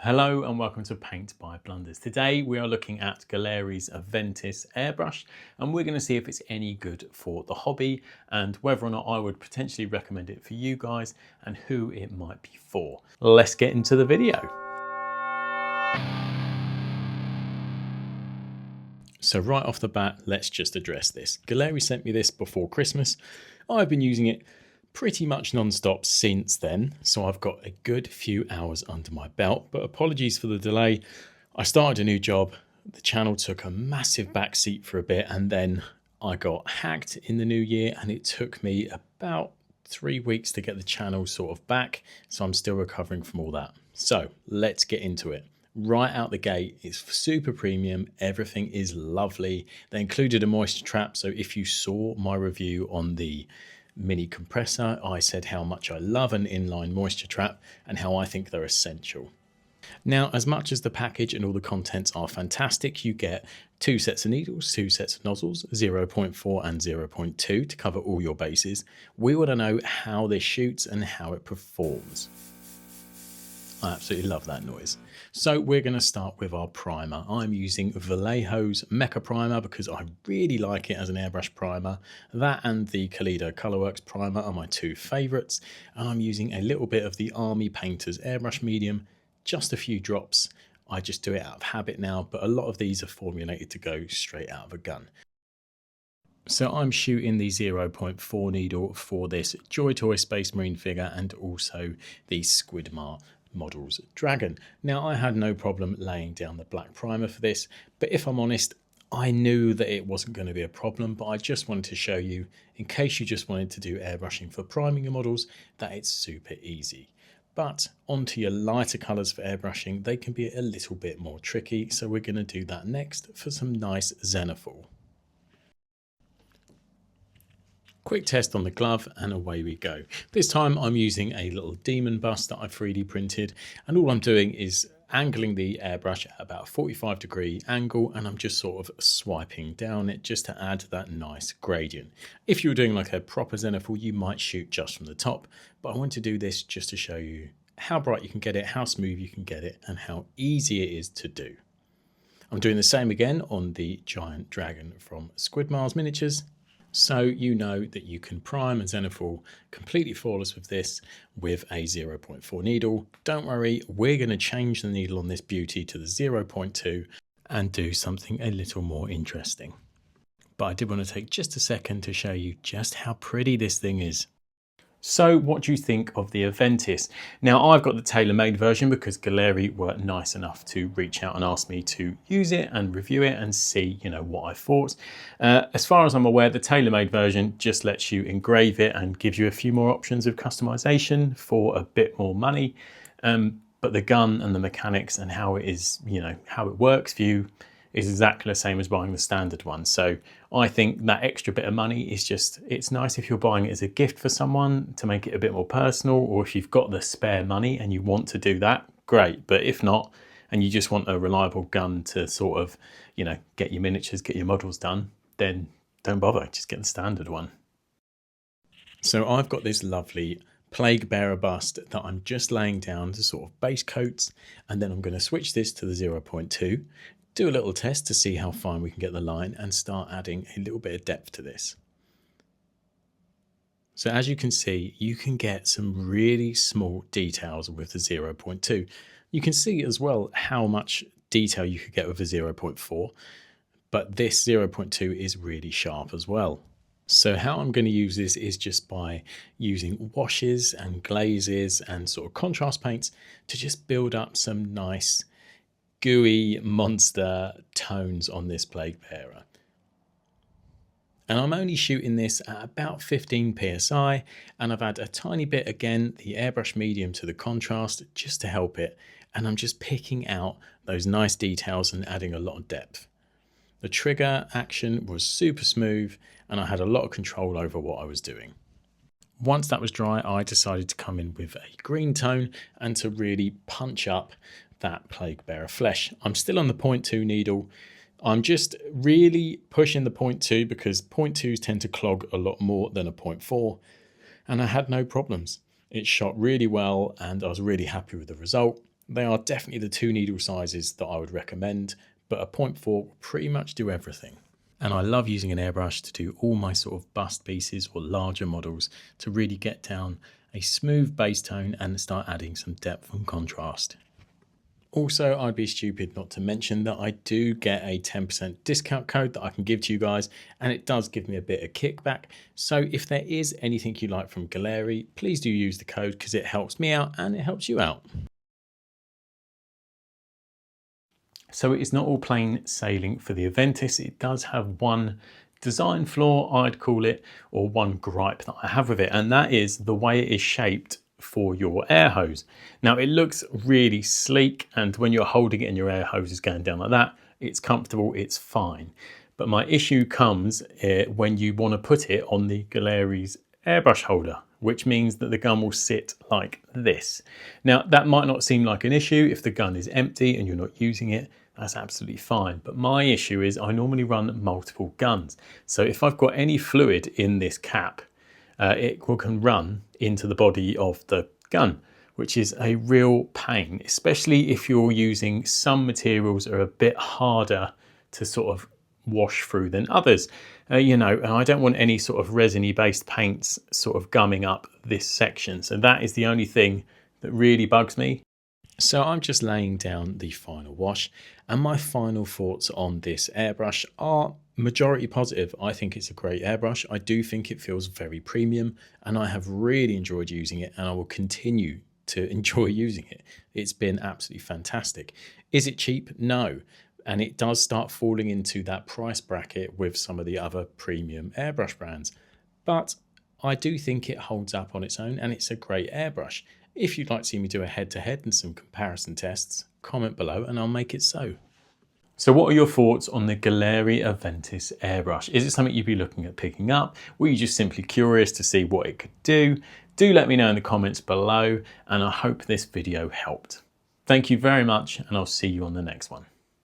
Hello and welcome to Paint by Blunders. Today we are looking at Gaahleri Aventus airbrush and we're going to see if it's any good for the hobby and whether or not I would potentially recommend it for you guys and who it might be for. Let's get into the video. So right off the bat, let's just address this. Gaahleri sent me this before Christmas. I've been using it pretty much non-stop since then, so I've got a good few hours under my belt, but apologies for the delay. I started a new job, the channel took a massive backseat for a bit, and then I got hacked in the new year, and it took me about 3 weeks to get the channel sort of back, so I'm still recovering from all that. So let's get into it. Right out the gate, it's super premium, everything is lovely. They included a moisture trap, so if you saw my review on the mini compressor, I said how much I love an inline moisture trap and how I think they're essential. Now, as much as the package and all the contents are fantastic, you get 2 sets of needles, 2 sets of nozzles, 0.4 and 0.2 to cover all your bases. We want to know how this shoots and how it performs. I absolutely love that noise. So we're going to start with our primer. I'm using Vallejo's Mecha Primer because I really like it as an airbrush primer. That and the Kaleido Colorworks primer are my 2 favourites. And I'm using a little bit of the Army Painter's airbrush medium, just a few drops. I just do it out of habit now, but a lot of these are formulated to go straight out of a gun. So I'm shooting the 0.4 needle for this Joy Toy Space Marine figure and also the Squidmar Models Dragon. Now, I had no problem laying down the black primer for this, but if I'm honest, I knew that it wasn't going to be a problem, but I just wanted to show you, in case you just wanted to do airbrushing for priming your models, that it's super easy. But onto your lighter colours for airbrushing, they can be a little bit more tricky, so we're going to do that next for some nice Zhenithal. Quick test on the glove and away we go. This time I'm using a little demon bust that I 3D printed, and all I'm doing is angling the airbrush at about a 45-degree angle, and I'm just sort of swiping down it just to add that nice gradient. If you were doing like a proper Zhenithal, you might shoot just from the top, but I want to do this just to show you how bright you can get it, how smooth you can get it, and how easy it is to do. I'm doing the same again on the giant dragon from Squidmar's Miniatures. So you know that you can prime a Zhenithal completely flawless with this with a 0.4 needle. Don't worry, we're going to change the needle on this beauty to the 0.2 and do something a little more interesting. But I did want to take just a second to show you just how pretty this thing is. So what do you think of the Aventus? Now, I've got the Tailor-Made version because Gaahleri were nice enough to reach out and ask me to use it and review it and see, you know, what I thought. As far as I'm aware, the Tailor-Made version just lets you engrave it and gives you a few more options of customization for a bit more money. But the gun and the mechanics and how it is, you know, how it works for you is exactly the same as buying the standard one. So I think that extra bit of money is just, it's nice if you're buying it as a gift for someone to make it a bit more personal, or if you've got the spare money and you want to do that, great. But if not, and you just want a reliable gun to sort of, you know, get your miniatures, get your models done, then don't bother, just get the standard one. So I've got this lovely Plague Bearer bust that I'm just laying down to sort of base coats, and then I'm going to switch this to the 0.2, do a little test to see how fine we can get the line and start adding a little bit of depth to this. So as you can see, you can get some really small details with the 0.2. You can see as well how much detail you could get with the 0.4, but this 0.2 is really sharp as well. So how I'm going to use this is just by using washes and glazes and sort of contrast paints to just build up some nice gooey monster tones on this Plague Bearer. And I'm only shooting this at about 15 psi, and I've added a tiny bit again, the airbrush medium to the contrast just to help it, and I'm just picking out those nice details and adding a lot of depth. The trigger action was super smooth and I had a lot of control over what I was doing. Once that was dry, I decided to come in with a green tone and to really punch up that Plague Bearer flesh. I'm still on the 0.2 needle. I'm just really pushing the 0.2 because 0.2s tend to clog a lot more than a 0.4, and I had no problems. It shot really well and I was really happy with the result. They are definitely the 2 needle sizes that I would recommend, but a 0.4 will pretty much do everything. And I love using an airbrush to do all my sort of bust pieces or larger models to really get down a smooth base tone and start adding some depth and contrast. Also, I'd be stupid not to mention that I do get a 10% discount code that I can give to you guys, and it does give me a bit of kickback. So if there is anything you like from Gaahleri, please do use the code because it helps me out and it helps you out. So it's not all plain sailing for the Aventus. It does have one design flaw, I'd call it, or one gripe that I have with it, and that is the way it is shaped for your air hose. Now it looks really sleek, and when you're holding it and your air hose is going down like that, it's comfortable, it's fine. But my issue comes when you want to put it on the Gaahlerie's airbrush holder, which means that the gun will sit like this. Now that might not seem like an issue if the gun is empty and you're not using it, that's absolutely fine. But my issue is I normally run multiple guns. So if I've got any fluid in this cap, it can run into the body of the gun, which is a real pain, especially if you're using some materials that are a bit harder to sort of wash through than others. You know, and I don't want any sort of resiny based paints sort of gumming up this section. So that is the only thing that really bugs me. So I'm just laying down the final wash, and my final thoughts on this airbrush are majority positive. I think it's a great airbrush. I do think it feels very premium, and I have really enjoyed using it, and I will continue to enjoy using it. It's been absolutely fantastic. Is it cheap? No. And it does start falling into that price bracket with some of the other premium airbrush brands. But I do think it holds up on its own, and it's a great airbrush. If you'd like to see me do a head-to-head and some comparison tests, comment below and I'll make it so. So what are your thoughts on the Gaahleri Aventus airbrush? Is it something you'd be looking at picking up? Were you just simply curious to see what it could do? Do let me know in the comments below, and I hope this video helped. Thank you very much, and I'll see you on the next one.